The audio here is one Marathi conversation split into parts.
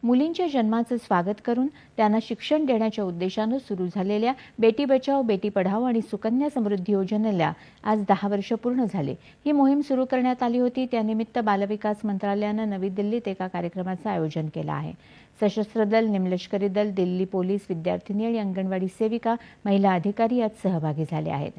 मुलींच्या जन्माचं स्वागत करून त्यांना शिक्षण देण्याच्या उद्देशानं सुरू झालेल्या बेटी बचाओ बेटी पढाओ आणि सुकन्या समृद्धी योजनेला आज 10 वर्ष पूर्ण झाले। ही मोहीम सुरू करण्यात आली होती। त्यानिमित्त बालविकास मंत्रालयानं नवी दिल्लीत एका कार्यक्रमाचं आयोजन केलं आहे। सशस्त्र दल, निमलष्करी दल, दिल्ली पोलीस, विद्यार्थिनी आणि अंगणवाडी सेविका, महिला अधिकारी यात सहभागी झाले आहेत।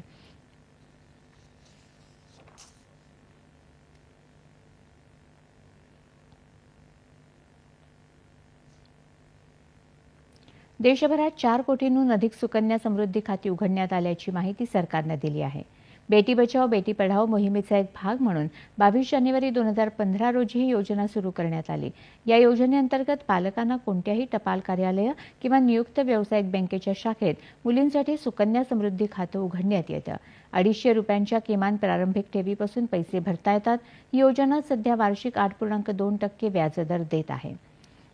देशभरात 4 कोटींहून अधिक सुकन्या समृद्धी खाती उघडण्यात आल्याची माहिती सरकारने दिली आहे। बेटी बचाओ बेटी पढाओ मोहिमेचा एक भाग म्हणून 22 जानेवारी 2015 रोजी ही योजना सुरू करण्यात आली। या योजनेअंतर्गत पालकांना कोणत्याही टपाल कार्यालय किंवा नियुक्त व्यावसायिक बँकेच्या शाखेत मुलींसाठी सुकन्या समृद्धी खातं उघडण्यात येतं। 250 रुपयांच्या किमान प्रारंभिक ठेवीपासून पैसे भरता येतात। ही योजना सध्या वार्षिक 8.2% व्याजदर देत आहे।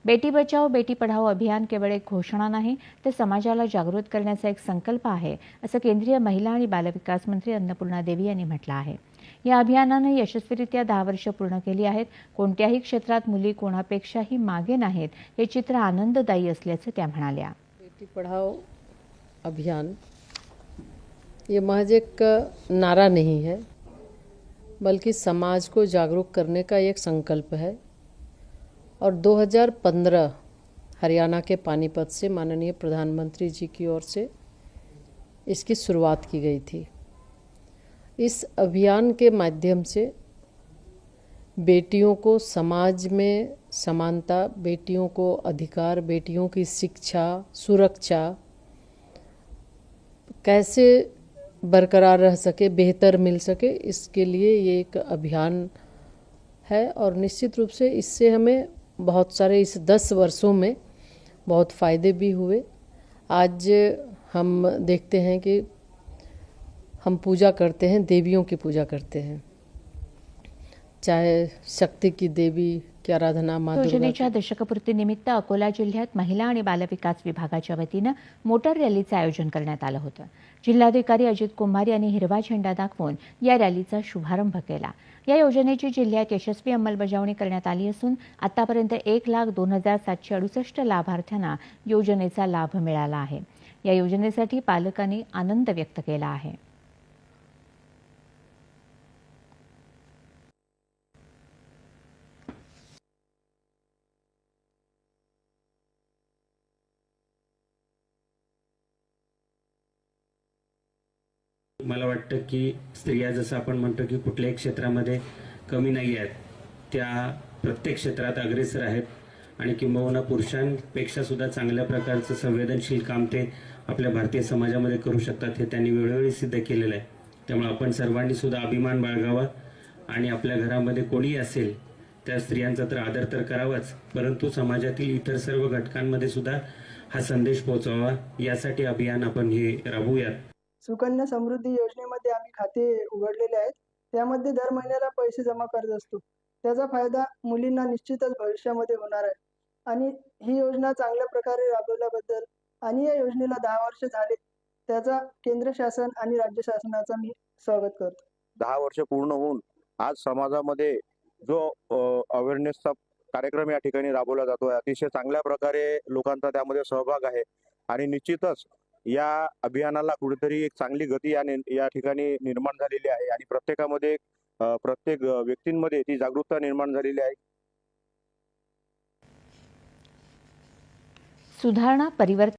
बेटी बचाओ बेटी पढाओ अभियान केवळ एक घोषणा नाही, ते समाजाला जागृत करण्याचा एक संकल्प आहे, असं केंद्रीय महिला आणि बालविकास मंत्री अन्नपूर्णा देवी यांनी म्हटलं आहे। या अभियानाने यशस्वीरित्या 10 वर्ष पूर्ण केली आहेत। कोणत्याही क्षेत्रात मुली कोणापेक्षाही मागे नाहीत, हे चित्र आनंददायी असल्याचं त्या म्हणाल्या। बेटी पढ़ाओ अभियान ये महज एक नारा नहीं है, बल्कि समाज को जागरूक करने का एक संकल्प है। और 2015 हरियाणा के पानीपत से माननीय प्रधानमंत्री जी की ओर से इसकी शुरुआत की गई थी। इस अभियान के माध्यम से बेटियों को समाज में समानता, बेटियों को अधिकार, बेटियों की शिक्षा, सुरक्षा कैसे बरकरार रह सके, बेहतर मिल सके, इसके लिए ये एक अभियान है। और निश्चित रूप से इससे हमें बहुत सारे इस 10 वर्षों में बहुत फ़ायदे भी हुए। आज हम देखते हैं कि हम पूजा करते हैं, देवियों की पूजा करते हैं, चाहे शक्ति की देवी की आराधना, माँ दुर्गा। योजनेच्या दशकपूर्तीनिमित्त अकोला जिल्ह्यात महिला आणि बालविकास विभागाच्या वतीनं मोटर रॅलीचं आयोजन करण्यात आलं होतं। जिल्हाधिकारी अजित कुमार यांनी हिरवा झेंडा दाखवून या रॅलीचा शुभारंभ केला। या योजनेची जिल्ह्यात यशस्वी अंमलबजावणी करण्यात आली असून आतापर्यंत 1,02,768 लाभार्थ्यांना योजनेचा लाभ मिळाला आहे। या योजनेसाठी पालकांनी आनंद व्यक्त केला आहे। मला वाटतं की स्त्रिया जसं आपण म्हणतो की कुठल्याही क्षेत्रामध्ये कमी नाही आहेत, त्या प्रत्येक क्षेत्रात अग्रेसर आहेत आणि किंबहुना पुरुषांपेक्षा सुद्धा चांगल्या प्रकारचं संवेदनशील काम ते आपल्या भारतीय समाजामध्ये करू शकतात, हे त्यांनी वेळोवेळी सिद्ध केलेलं आहे। त्यामुळे आपण सर्वांनी सुद्धा अभिमान बाळगावा आणि आपल्या घरामध्ये कोणी असेल त्या स्त्रियांचा तर आदर तर करावाच, परंतु समाजातील इतर सर्व घटकांमध्ये सुद्धा हा संदेश पोहोचवावा, यासाठी अभियान आपण हे राबवूयात। सुकन्या समृद्धी योजनेमध्ये आम्ही खाते उघडलेले आहेत। त्यामध्ये दर महिन्याला पैसे जमा करत असतो। त्याचा फायदा मुलींना निश्चितच भविष्यामध्ये होणार आहे आणि ही योजना चांगल्या प्रकारे राबवल्याबद्दल आणि या योजनेला 10 वर्ष झाले, त्याचा केंद्र शासन आणि राज्य शासनाचा मी स्वागत करतो। 10 वर्ष पूर्ण होऊन आज समाजामध्ये जो अवेअरनेसचा कार्यक्रम या ठिकाणी राबवला जातो आहे, अतिशय चांगल्या प्रकारे लोकांचा त्यामध्ये सहभाग आहे आणि निश्चितच या अभियानाला कुठेतरी एक चांगली गती या ठिकाणी निर्माण झालेली आहे आणि प्रत्येकामध्ये प्रत्येक व्यक्तींमध्ये ती जागरूकता निर्माण झालेली आहे। सुधारणा परिवर्तन